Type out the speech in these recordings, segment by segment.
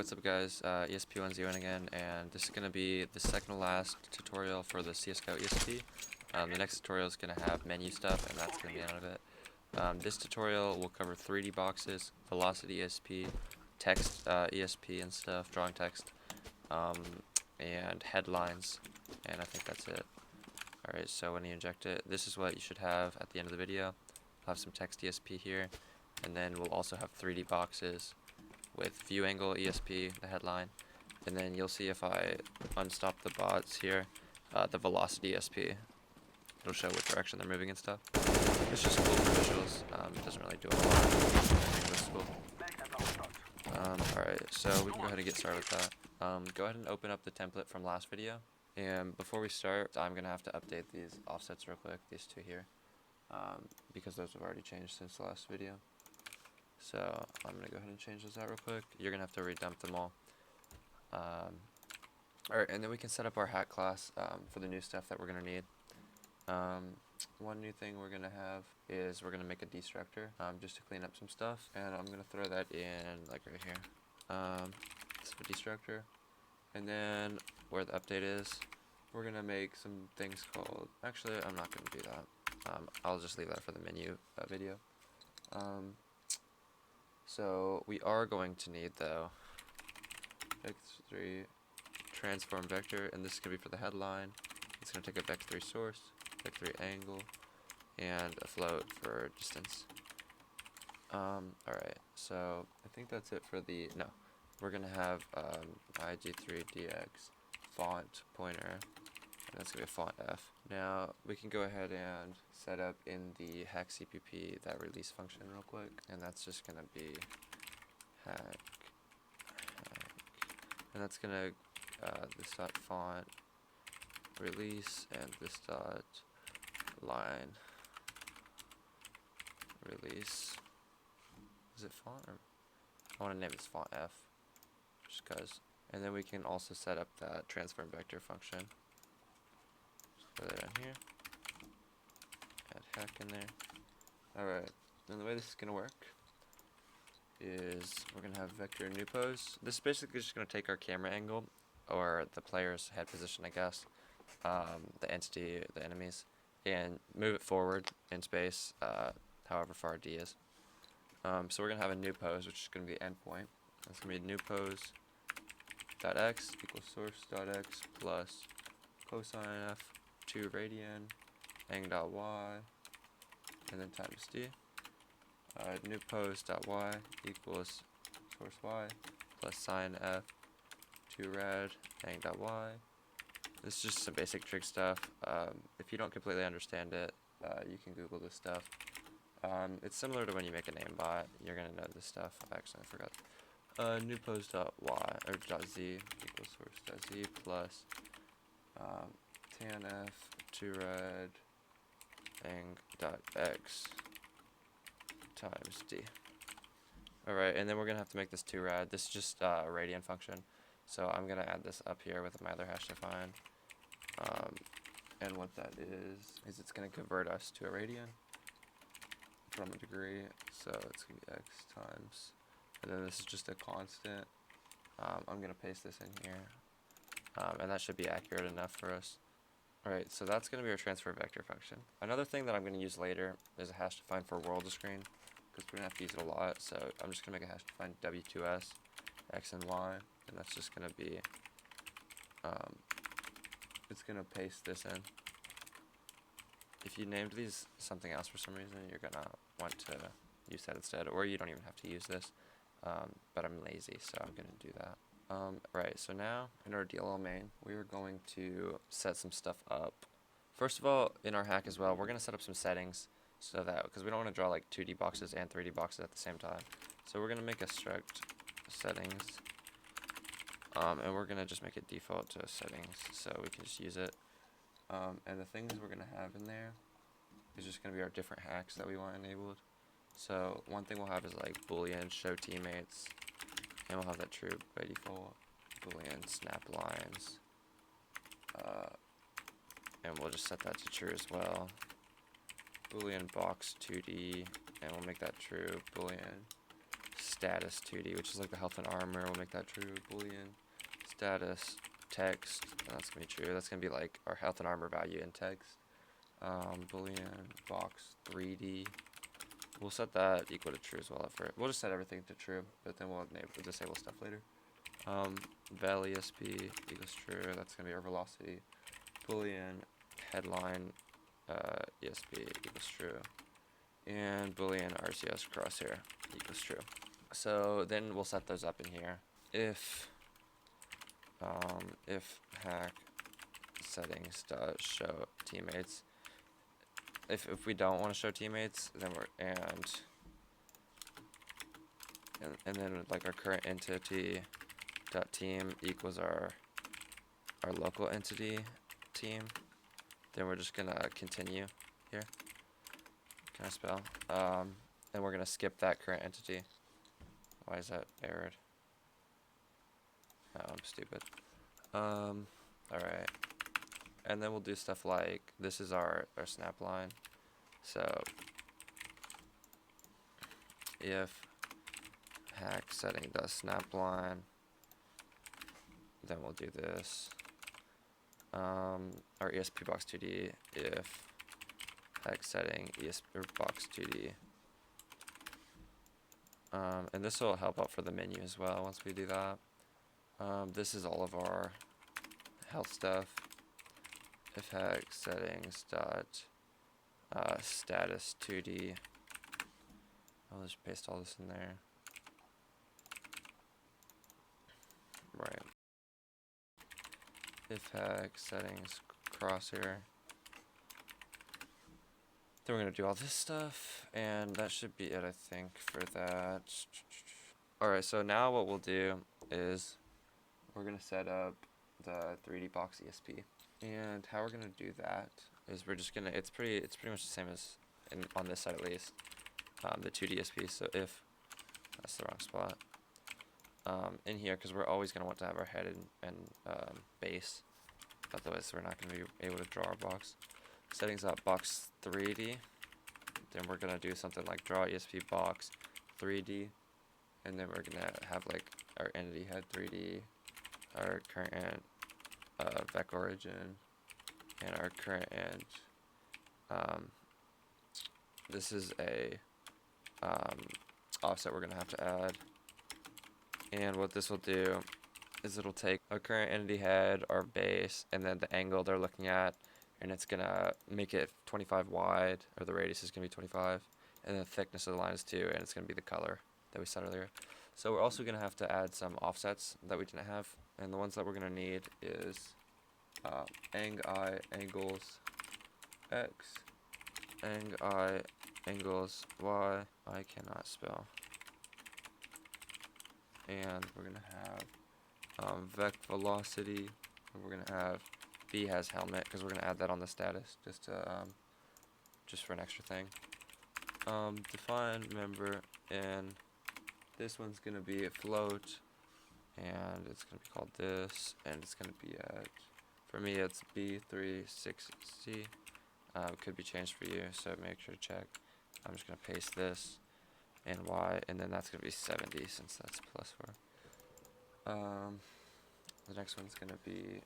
What's up guys, ESP101 again, and this is going to be the second to last tutorial for the CSGO ESP. The next tutorial is going to have menu stuff, and that's going to be the end of it. This tutorial will cover 3D boxes, velocity ESP, text ESP and stuff, drawing text, and headlines, and I think that's it. Alright, so when you inject it, this is what you should have at the end of the video. We'll have some text ESP here, and then we'll also have 3D boxes with view angle ESP, the headline, and then you'll see if I unstop the bots here, the velocity ESP. It'll show what direction they're moving and stuff. It's just cool for visuals. It doesn't really do a lot. It's cool. Alright, so we can go ahead and get started with that. Go ahead and open up the template from last video. And before we start, I'm going to have to update these offsets real quick, these two here, because those have already changed since the last video. So I'm going to go ahead and change those out real quick. You're going to have to redump them all. Alright, and then we can set up our hack class for the new stuff that we're going to need. One new thing we're going to have is we're going to make a destructor just to clean up some stuff. And I'm going to throw that in like right here. It's a destructor. And then where the update is, we're going to make some things called... Actually, I'm not going to do that. I'll just leave that for the menu video. So we are going to need, though, vec3 transform vector, and this is going to be for the headline. It's going to take a vec3 source, vec3 angle, and a float for distance. Alright, so I think that's it for the... No, we're going to have my D3DX font pointer, and that's going to be a font F. Now, we can go ahead and set up in the hack CPP that release function real quick, and that's just going to be hack, and that's going to this dot font release and this dot line release. Is it font, or I want to name this font F just because. And then we can also set up that transform vector function. Just put that in here. Add hack in there. Alright, and the way this is going to work is we're going to have vector new pose. This is basically just going to take our camera angle, or the player's head position, I guess, the entity, the enemies, and move it forward in space, however far D is. So we're going to have a new pose, which is going to be the endpoint. That's going to be new pose dot x equals source dot x plus cosine f 2 radian ang dot y, and then times d. New pose dot y equals source y plus sine f 2 rad ang dot y. This is just some basic trick stuff. If you don't completely understand it, you can Google this stuff. It's similar to when you make a name bot. You're gonna know this stuff. Actually, I forgot. New pose dot y or dot z equals source dot z plus tan f 2 rad ang dot x times d. Alright, and then we're gonna have to make this 2 rad. This is just a radian function, so I'm gonna add this up here with my other hash defined. And what that is it's gonna convert us to a radian from a degree, so it's gonna be x times, and then this is just a constant. I'm gonna paste this in here, and that should be accurate enough for us. Alright, so that's gonna be our transfer vector function. Another thing that I'm gonna use later is a hash define for world to screen, because we're gonna have to use it a lot. So I'm just gonna make a hash define w2s x and y, and that's just gonna be it's gonna paste this in. If you named these something else for some reason, you're gonna want to use that instead, or you don't even have to use this, but I'm lazy, so I'm gonna do that. Right, so now in our DLL main, we are going to set some stuff up. First of all, in our hack as well, we're gonna set up some settings so that, because we don't want to draw like 2D boxes and 3D boxes at the same time. So we're gonna make a struct settings, and we're gonna just make it default to settings so we can just use it. And the things we're gonna have in there is just gonna be our different hacks that we want enabled. So one thing we'll have is like boolean show teammates, and we'll have that true by default. Boolean snap lines, and we'll just set that to true as well. Boolean box 2D, and we'll make that true. Boolean status 2D, which is like the health and armor. We'll make that true. Boolean status text, and that's gonna be true. That's gonna be like our health and armor value in text. Boolean box 3D. We'll set that equal to true as well. We'll just set everything to true, but then we'll disable stuff later. Val ESP equals true. That's gonna be our velocity. Boolean headline ESP equals true, and Boolean RCS crosshair equals true. So then we'll set those up in here. If hack settings does show teammates. If we don't want to show teammates, then and then like our current entity dot team equals our local entity team, then we're just gonna continue here. Can I spell? And we're gonna skip that current entity. Why is that errored? Oh, I'm stupid. Alright. And then we'll do stuff like, this is our snap line. So if hack setting does snap line, then we'll do this. Our ESP Box 2D, if hack setting ESP Box 2D. And this will help out for the menu as well once we do that. This is all of our health stuff. If hack settings dot status 2D. I'll just paste all this in there. Right. If hack settings crosshair. Then we're gonna do all this stuff, and that should be it, I think, for that. Alright, so now what we'll do is we're gonna set up the 3D box ESP. And how we're gonna do that is we're just gonna, it's pretty much the same as on this side at least, the 2D ESP. So if that's the wrong spot, in here, because we're always gonna want to have our head and base, otherwise we're not gonna be able to draw our box. Settings up box 3D. Then we're gonna do something like draw ESP box 3D, and then we're gonna have like our entity head 3D, our current vec origin, and our current end. This is a offset we're gonna have to add, and what this will do is it'll take our current entity head, our base, and then the angle they're looking at, and it's gonna make it 25 wide, or the radius is gonna be 25, and the thickness of the line is 2, and it's gonna be the color that we said earlier. So we're also gonna have to add some offsets that we didn't have, and the ones that we're gonna need is ang-I angles x, ang-I angles y. I cannot spell. And we're gonna have vec velocity, and we're gonna have B has helmet, because we're gonna add that on the status just for an extra thing. Define member, and this one's gonna be a float, and it's gonna be called this, and it's gonna be at, for me it's B36C. Could be changed for you, so make sure to check. I'm just gonna paste this and Y, and then that's gonna be 70 since that's +4. The next one's gonna be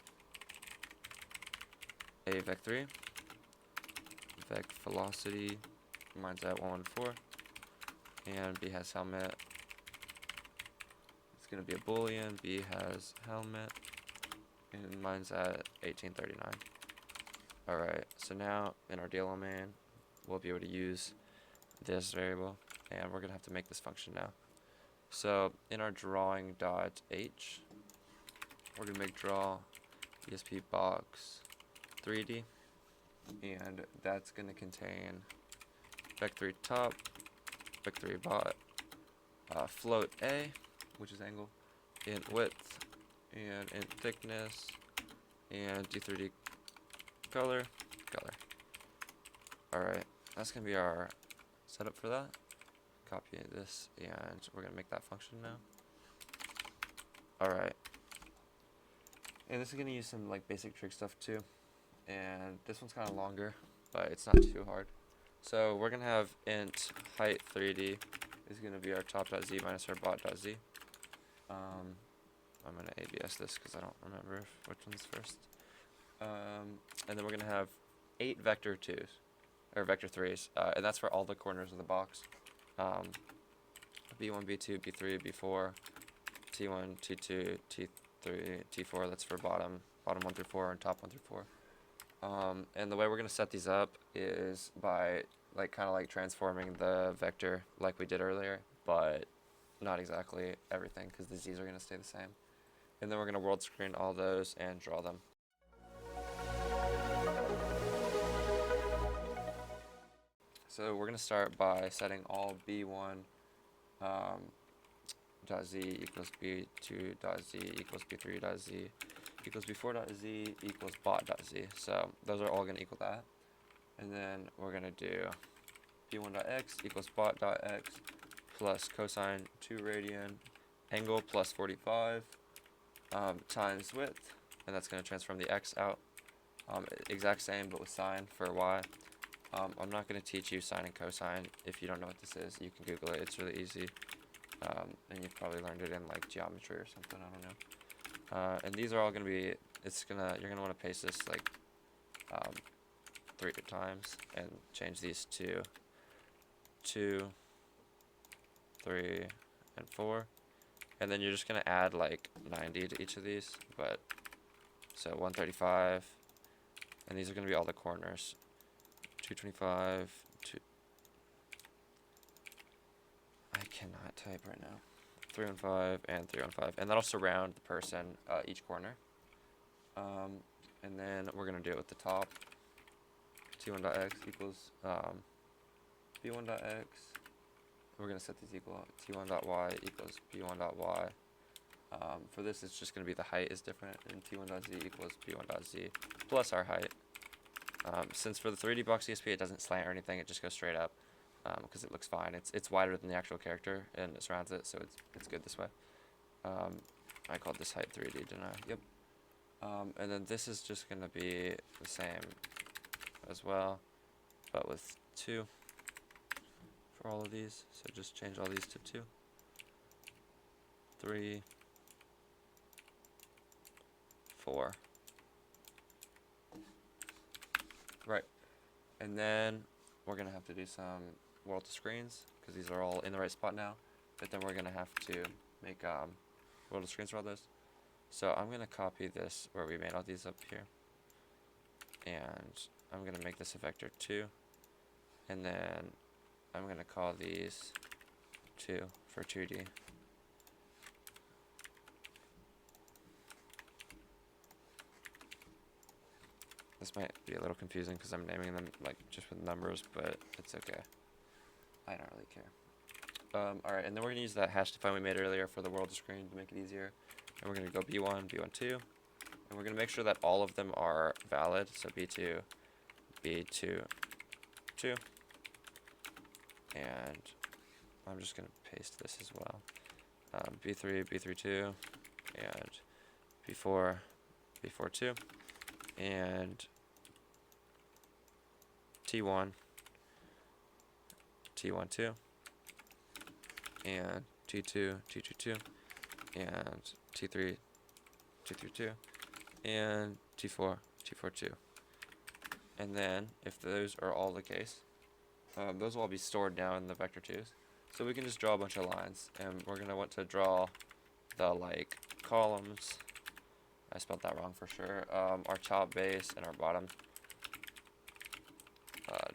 a vec3, vec velocity, mine's at 114, and B has helmet. It's gonna be a boolean, B has helmet, and mine's at 1839. Alright, so now in our DLL main, we'll be able to use this variable, and we're gonna have to make this function now. So in our drawing.h, we're gonna make draw ESP box 3D, and that's going to contain vec3 top, vec3 bot, float A, which is angle, int width, and int thickness, and D3D color. Alright, that's going to be our setup for that. Copy this, and we're going to make that function now. Alright, and this is going to use some like basic trig stuff too. And this one's kind of longer, but it's not too hard. So we're gonna have int height 3D, is going to be our top.z minus our bot.z. I'm going to ABS this because I don't remember which one's first. And then we're going to have 8 vector 2s, or vector 3s, and that's for all the corners of the box. B1, B2, B3, B4, T1, T2, T3, T4, that's for bottom 1 through 4, and top 1 through 4. And the way we're going to set these up is by kind of like transforming the vector like we did earlier, but not exactly everything because the Z's are going to stay the same. And then we're going to world screen all those and draw them. So we're going to start by setting all B1 .z equals B2 .z equals B3 .z equals B4 .z equals bot.z. So those are all going to equal that. And then we're going to do B1.x equals bot.x plus cosine 2 radian angle plus 45 times width, and that's going to transform the x out. Exact same but with sine for y. I'm not going to teach you sine and cosine. If you don't know what this is, you can Google it. It's really easy. And you've probably learned it in like geometry or something, I don't know. And these are all going to be, you're going to want to paste this like 3 times and change these to 2, 3, and 4. And then you're just going to add like 90 to each of these, but so 135, and these are going to be all the corners. 225, I cannot type right now. 315 and 315, and that'll surround the person each corner. And then we're going to do it with the top. T1.x equals B1.x. We're going to set these equal. T1.y equals B1.y. For this, it's just going to be the height is different, and T1.z equals B1.z plus our height. Since for the 3D box ESP it doesn't slant or anything, it just goes straight up because it looks fine. It's wider than the actual character and it surrounds it, so it's good this way. I called this height 3D, didn't I? Yep. And then this is just going to be the same as well, but with 2 for all of these. So just change all these to 2, 3, 4. Right, and then we're going to have to do some world to screens because these are all in the right spot now, but then we're going to have to make world to screens for all this. So I'm going to copy this where we made all these up here, and I'm going to make this a vector 2, and then I'm going to call these 2 for 2D. This might be a little confusing because I'm naming them like just with numbers, but it's okay. I don't really care. Alright, and then we're going to use that hash define we made earlier for the world to screen to make it easier. And we're going to go B1, B1, 2. And we're going to make sure that all of them are valid. So B2, B2, 2. And I'm just going to paste this as well. B3, B3, 2. And B4, B4, 2. And T1, T1, 2, and T2, T2, 2, and T3, T3, 2, and T4, T4, 2. And then, if those are all the case, those will all be stored now in the vector 2s. So we can just draw a bunch of lines, and we're going to want to draw the columns. I spelled that wrong for sure. Our top base and our bottom,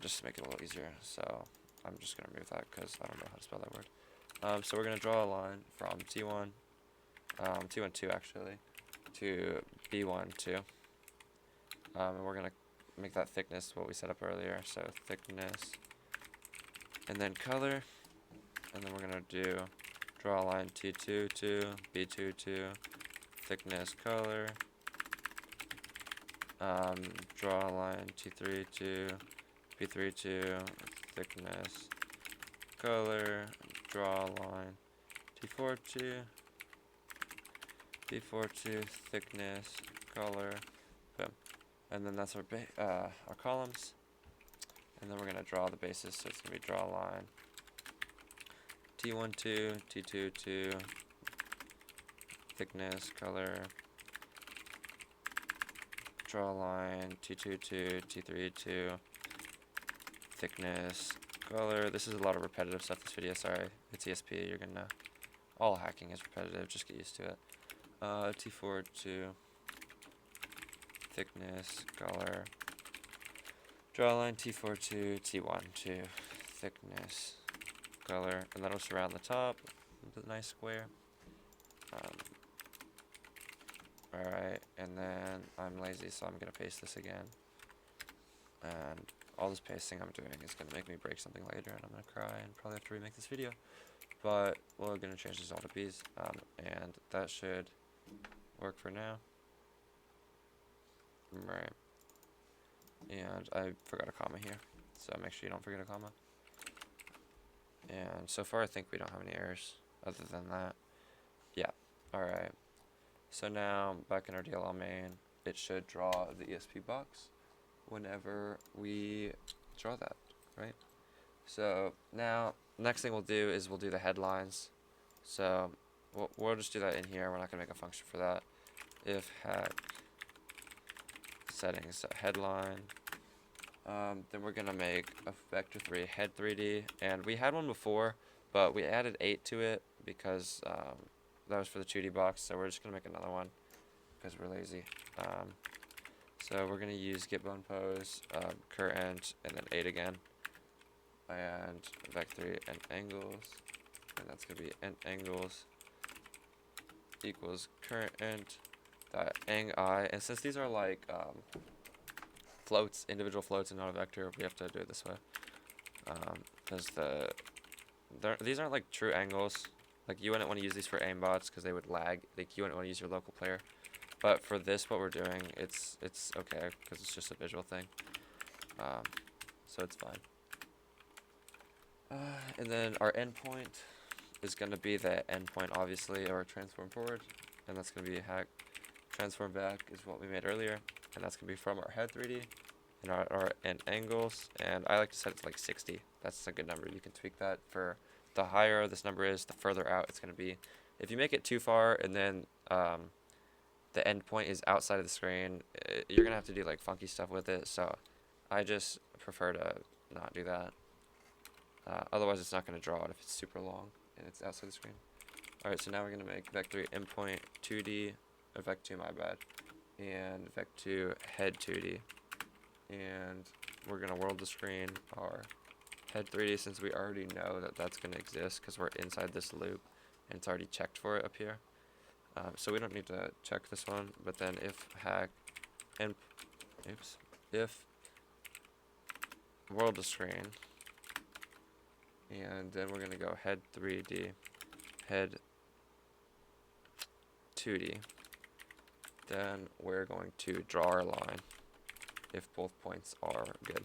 just to make it a little easier. So I'm just going to remove that because I don't know how to spell that word. So we're going to draw a line from T1, T1 2 actually, to B1 2. And we're going to make that thickness what we set up earlier. So thickness, and then color, and then we're going to draw a line T2 2, B2 2. Thickness, color, draw a line T3 2, B3 2, thickness, color, draw a line T4 2, B4 2, thickness, color, boom. And then that's our columns, and then we're going to draw the bases, so it's going to be draw a line T12, T22, thickness, color, draw a line, T22, T32, thickness, color. This is a lot of repetitive stuff this video, sorry. It's ESP, you're gonna, all hacking is repetitive, just get used to it. T42, thickness, color, draw a line, T42, T12, thickness, color, and that'll surround the top with a nice square. Alright, and then I'm lazy, so I'm gonna paste this again. And all this pasting I'm doing is gonna make me break something later, and I'm gonna cry and probably have to remake this video. But we're gonna change this all to B's, and that should work for now. Right. And I forgot a comma here, so make sure you don't forget a comma. And so far I think we don't have any errors other than that. Yeah, alright. So now back in our DLL main, it should draw the ESP box whenever we draw that, right? So now next thing we'll do is we'll do the headlines. So we'll just do that in here. We're not gonna make a function for that. If hack settings headline, then we're gonna make a vector 3 head 3D, and we had one before, but we added 8 to it because that was for the 2D box. So we're just gonna make another one because we're lazy. So we're gonna use getBone pose, current, and then 8 again, and vector 3 and angles, and that's gonna be angles equals current dot ang I, and since these are like floats, individual floats, and not a vector, we have to do it this way, because these aren't like true angles. Like, you wouldn't want to use these for aimbots because they would lag. Like, you wouldn't want to use your local player. But for this, what we're doing, it's okay because it's just a visual thing. So it's fine. And then our endpoint is going to be the endpoint, obviously, or transform forward, and that's going to be hack. Transform back is what we made earlier, and that's going to be from our head 3D and our end angles. And I like to set it to like 60. That's a good number. You can tweak that. For the higher this number is, the further out it's going to be. If you make it too far and then the endpoint is outside of the screen, you're going to have to do like funky stuff with it. So I just prefer to not do that. Otherwise it's not going to draw it if it's super long and it's outside the screen. Alright, so now we're going to make vector endpoint 2D, or vec2, my bad, and vec2 head 2D. And we're going to world the screen our head 3D, since we already know that that's going to exist because we're inside this loop and it's already checked for it up here. So we don't need to check this one, but then if hack and if world the screen, and then we're going to go head 3D, head 2D, then we're going to draw our line if both points are good.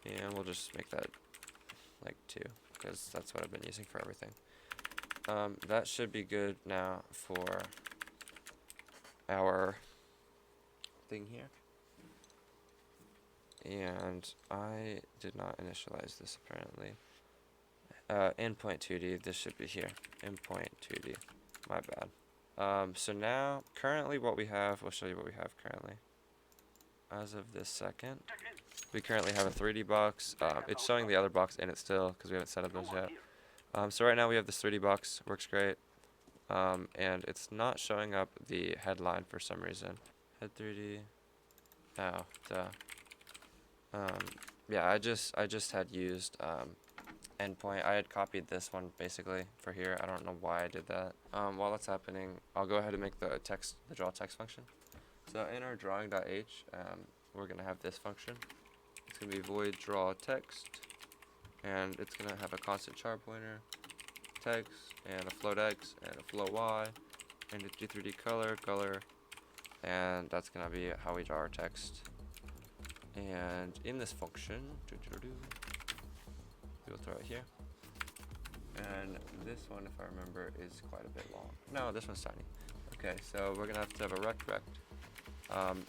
And we'll just make that like 2, because that's what I've been using for everything. That should be good now for our thing here. And I did not initialize this apparently. Endpoint 2D, this should be here. Endpoint 2D, my bad. So now, currently what we have, we'll show you what we have currently. As of this second, we currently have a 3D box. It's showing the other box in it still because we haven't set up those yet. So right now we have this 3D box, works great. And it's not showing up the headline for some reason. Head 3D. Oh, duh. Yeah, I just had used endpoint. I had copied this one basically for here. I don't know why I did that. While that's happening, I'll go ahead and make the draw text function. So in our drawing.h, we're gonna have this function. It's gonna be void draw text, and it's gonna have a constant char pointer, text, and a float x, and a float y, and a D3D color, and that's gonna be how we draw our text. And in this function, we'll throw it here. And this one, if I remember, is quite a bit long. No, this one's tiny. Okay, so we're gonna have to have a rect.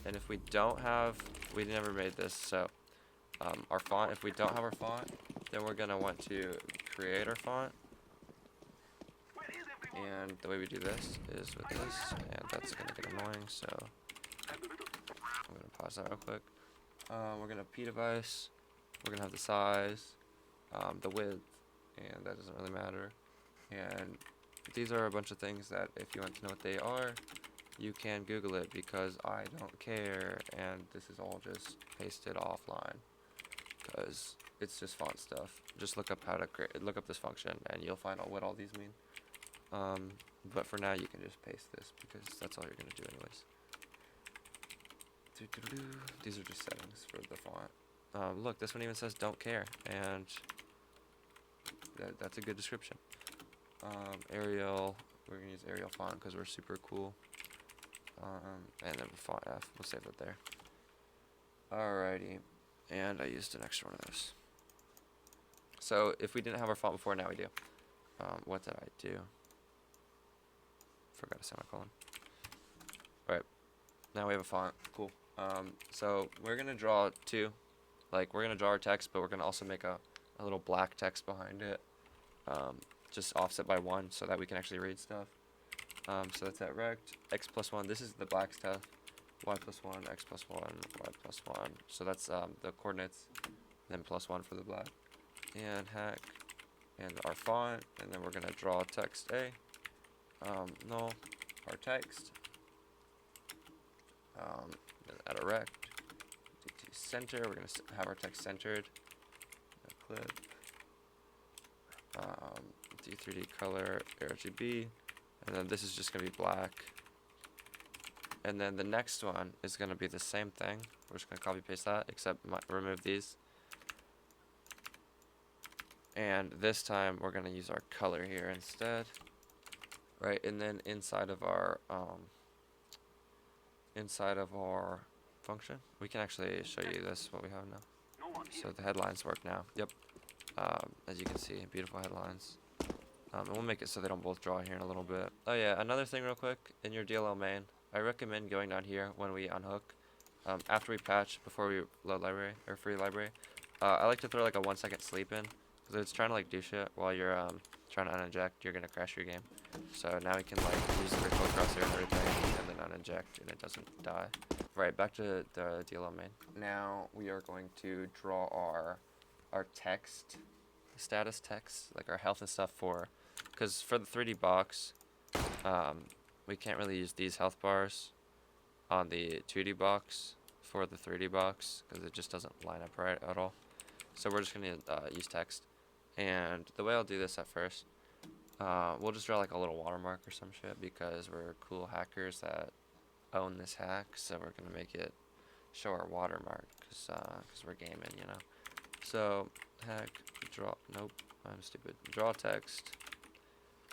And if we don't have, we never made this, so our font. If we don't have our font, then we're gonna want to create our font. And the way we do this is with this, and that's gonna get annoying, so I'm gonna pause that real quick. We're gonna P device, we're gonna have the size, the width, and that doesn't really matter. And these are a bunch of things that if you want to know what they are, you can Google it, because I don't care, and this is all just pasted offline, because it's just font stuff. Just look up how to look up this function, and you'll find out what all these mean. But for now, you can just paste this, because that's all you're going to do anyways. These are just settings for the font. Look, this one even says don't care, and that's a good description. Arial, we're going to use Arial font because we're super cool. And then font F, we'll save that there. Alrighty, and I used an extra one of those. So if we didn't have our font before, now we do. What did I do? Forgot a semicolon. Right, now we have a font. Cool. So we're gonna draw two. Like, we're gonna draw our text, but we're gonna also make a little black text behind it. Just offset by 1 so that we can actually read stuff. So that's at rect, x plus 1, this is the black stuff, y plus 1, x plus 1, y plus 1. So that's the coordinates, then plus 1 for the black. And hack, and our font, and then we're going to draw text A. Null, our text. At a rect, D2 center, we're going to have our text centered. Clip. D3D color, RGB. And then this is just going to be black. And then the next one is going to be the same thing. We're just going to copy paste that, except remove these. And this time we're going to use our color here instead. Right, and then inside of our function, we can actually show you this, what we have now. So the headlines work now. Yep. As you can see, beautiful headlines. And we'll make it so they don't both draw here in a little bit. Oh yeah, another thing real quick, in your DLL main, I recommend going down here when we unhook, after we patch, before we load library, or free library. I like to throw like a 1 second sleep in, because it's trying to like do shit while you're trying to uninject, you're gonna crash your game. So now we can like use the virtual crosshair and everything, and then uninject, and it doesn't die. Right, back to the DLL main. Now we are going to draw our text, status text, like our health and stuff because for the 3D box, we can't really use these health bars on the 2D box for the 3D box, because it just doesn't line up right at all. So we're just going to use text. And the way I'll do this at first, we'll just draw like a little watermark or some shit, because we're cool hackers that own this hack. So we're going to make it show our watermark, because we're gaming, you know. So hack, draw, nope, I'm stupid. Draw text.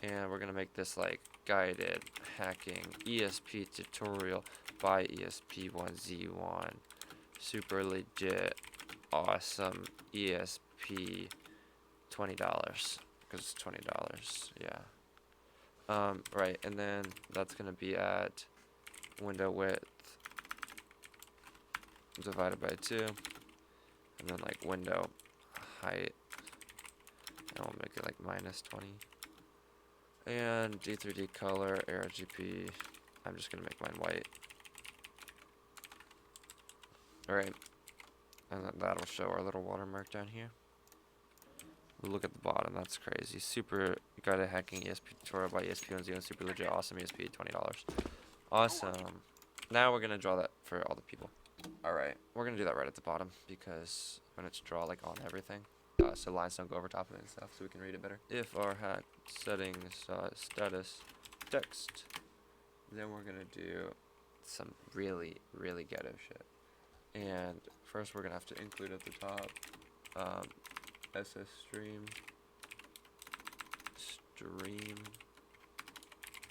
And we're going to make this like guided hacking ESP tutorial by ESP1Z1. Super legit, awesome ESP $20, because it's $20, yeah. Right, and then that's going to be at window width divided by 2, and then like window height, and we'll make it like -20. And D3D color, RGB, I'm just going to make mine white. Alright, and then that'll show our little watermark down here. We'll look at the bottom, that's crazy. Super guided hacking ESP tutorial by ESP1Z1, super legit, awesome ESP, $20. Awesome. Now we're going to draw that for all the people. Alright, we're going to do that right at the bottom, because I'm going to draw like on everything. So lines don't go over top of it and stuff, so we can read it better. If our hack settings status text, then we're gonna do some really ghetto shit. And first we're gonna have to include at the top SS stream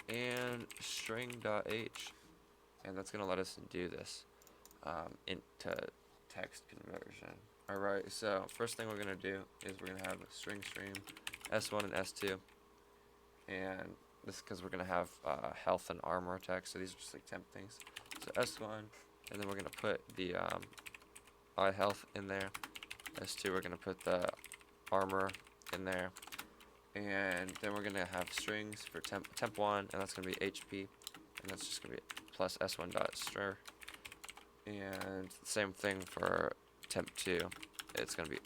and string.h, and that's gonna let us do this into text conversion. Alright, so first thing we're going to do is we're going to have a string stream S1 and S2, and this is because we're going to have health and armor text, so these are just like temp things. So S1, and then we're going to put the I health in there, S2, we're gonna put the armor in there, and then we're gonna have strings for temp 1, and that's gonna be HP, and that's just gonna be plus S1 dot str, and same thing for temp 2. It's gonna be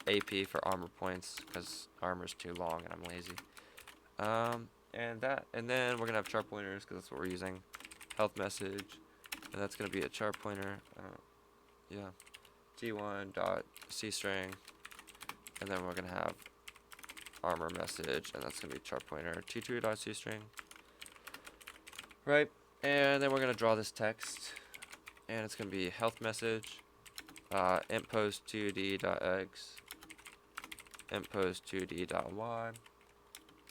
AP for armor points because armor's too long and I'm lazy. And then we're gonna have chart pointers because that's what we're using. Health message, and that's gonna be a chart pointer. Yeah, T1 dot C string, and then we're gonna have armor message, and that's gonna be chart pointer T2 dot C string. Right, and then we're gonna draw this text, and it's gonna be health message, int post 2d dot x, int post 2d dot y,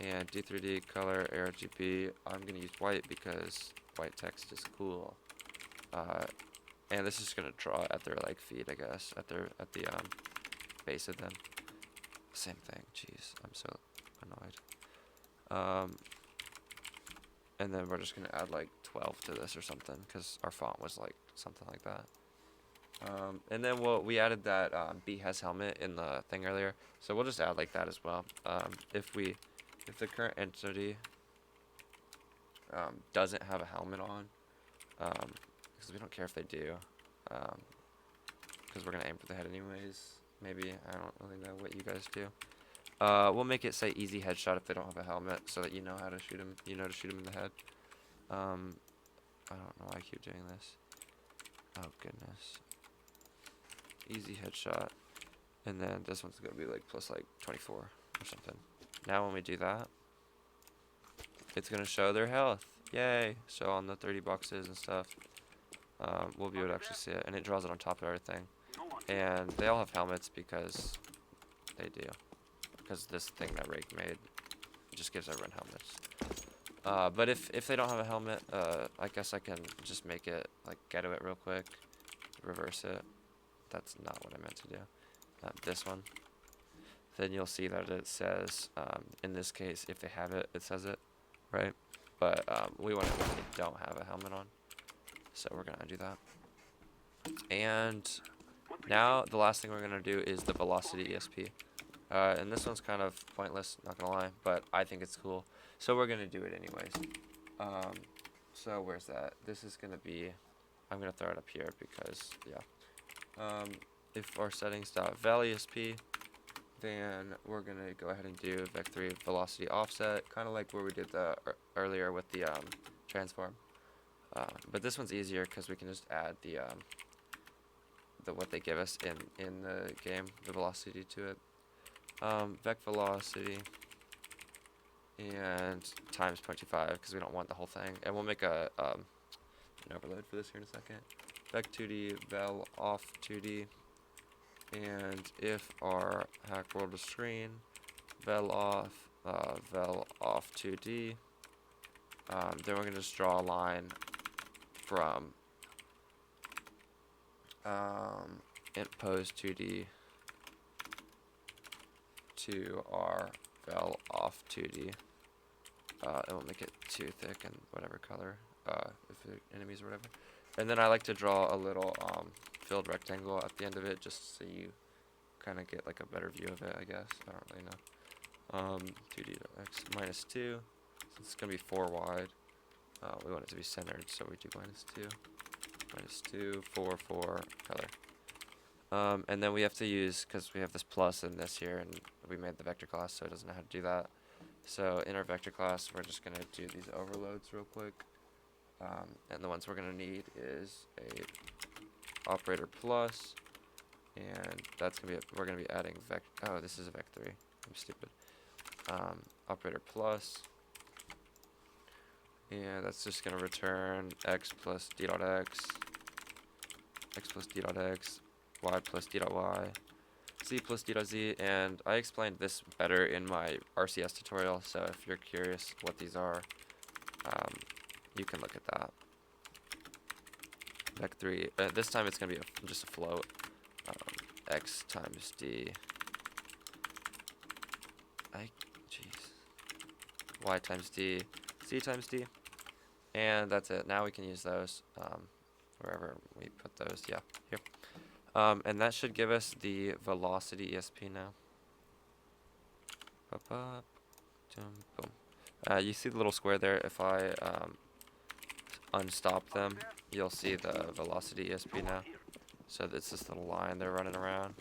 and D3D color ARGB. I'm gonna use white because white text is cool. And this is gonna draw at their like feet, I guess, at the base of them. Same thing. Jeez, I'm so annoyed. And then we're just gonna add like 12 to this or something because our font was like something like that. And then we added that B has helmet in the thing earlier, so we'll just add like that as well. If the current entity doesn't have a helmet on, because we don't care if they do, because we're gonna aim for the head anyways. Maybe, I don't really know what you guys do. We'll make it say easy headshot if they don't have a helmet, so that you know how to shoot him. You know to shoot him in the head. I don't know why I keep doing this. Oh goodness. Easy headshot, and then this one's gonna be like plus like 24 or something. Now when we do that, it's gonna show their health. Yay! So on the 30 boxes and stuff, we'll be able to actually see it, and it draws it on top of everything. And they all have helmets because they do. Because this thing that Rake made just gives everyone helmets. But if they don't have a helmet, I guess I can just make it like ghetto it real quick, reverse it. That's not what I meant to do. This one. Then you'll see that it says, in this case, if they have it, it says it, right? But we want it when they don't have a helmet on. So we're going to undo that. And now the last thing we're going to do is the velocity ESP. And this one's kind of pointless, not going to lie, but I think it's cool. So we're going to do it anyways. So where's that? This is going to be, I'm going to throw it up here because, yeah. If our settings.vel ESP, then we're going to go ahead and do vec3 velocity offset, kind of like where we did the earlier with the transform. But this one's easier because we can just add the what they give us in the game, the velocity to it. Vec velocity and times 0.25 because we don't want the whole thing, and we'll make an overload for this here in a second. Vec 2D vel off 2D, and if our hack world is screen vel off 2D, then we're gonna just draw a line from int pose 2D to our vel off 2D, and we'll make it too thick and whatever color, if they're enemies or whatever. And then I like to draw a little filled rectangle at the end of it, just so you kind of get like a better view of it, I guess. I don't really know. 2d.x minus 2, since it's going to be 4 wide. We want it to be centered, so we do minus 2. Minus 2, 4, 4, color. And then we have to use, because we have this plus in this here, and we made the vector class, so it doesn't know how to do that. So in our vector class, we're just going to do these overloads real quick. And the ones we're going to need is a operator plus, and that's going to be, we're going to be adding oh, this is a vec3, I'm stupid. Operator plus, and that's just going to return x plus d dot x, x plus d dot x, y plus d dot y, z plus d dot z, and I explained this better in my RCS tutorial, so if you're curious what these are, you can look at that. Vec3, this time it's going to be just a float, x times d, jeez, y times d, z times d, and that's it. Now we can use those, wherever we put those, yeah, here. And that should give us the velocity ESP now. Up, up, boom. You see the little square there? If I unstop them, you'll see the velocity ESP now. So it's this little line they're running around.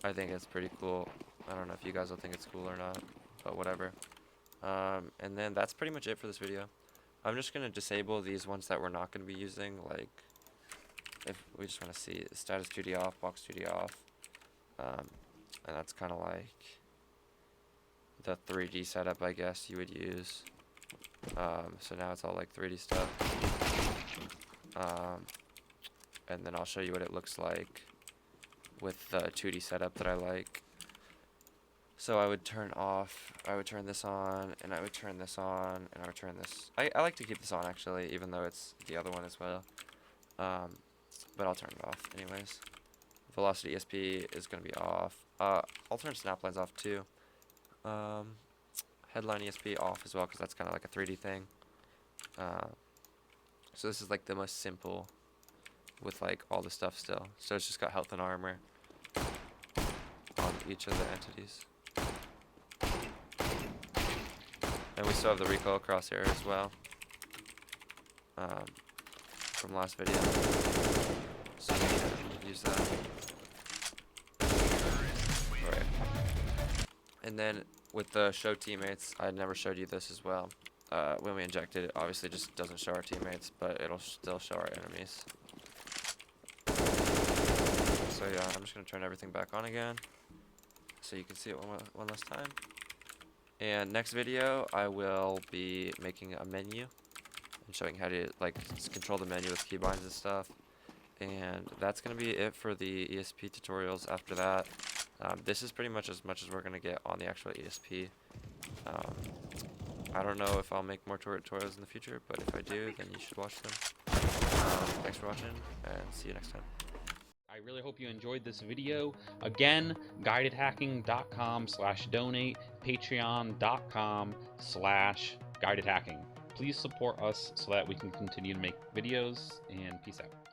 I think it's pretty cool. I don't know if you guys will think it's cool or not, but whatever. And then that's pretty much it for this video. I'm just going to disable these ones that we're not going to be using, like if we just want to see status 2D off, box 2D off. And that's kind of like the 3D setup, I guess you would use. So now it's all like 3D stuff. And then I'll show you what it looks like with the 2D setup that I like. So I would turn this on, and I would turn this on, and I would turn this. I like to keep this on actually, even though it's the other one as well. But I'll turn it off anyways. Velocity ESP is going to be off. I'll turn snaplines off too. Headline ESP off as well, because that's kind of like a 3D thing. So this is like the most simple with like all the stuff still. So it's just got health and armor on each of the entities. And we still have the recoil crosshair as well, from last video. So we can use that. Alright. And then with the show teammates, I never showed you this as well. When we inject it, obviously just doesn't show our teammates, but it'll still show our enemies. So yeah, I'm just going to turn everything back on again, so you can see it one last time. And next video, I will be making a menu and showing how to like control the menu with keybinds and stuff. And that's going to be it for the ESP tutorials. After that, this is pretty much as we're going to get on the actual ESP. I don't know if I'll make more tutorials in the future, but if I do, then you should watch them. Thanks for watching, and see you next time. I really hope you enjoyed this video. Again, guidedhacking.com/donate, patreon.com/guidedhacking. Please support us so that we can continue to make videos, and peace out.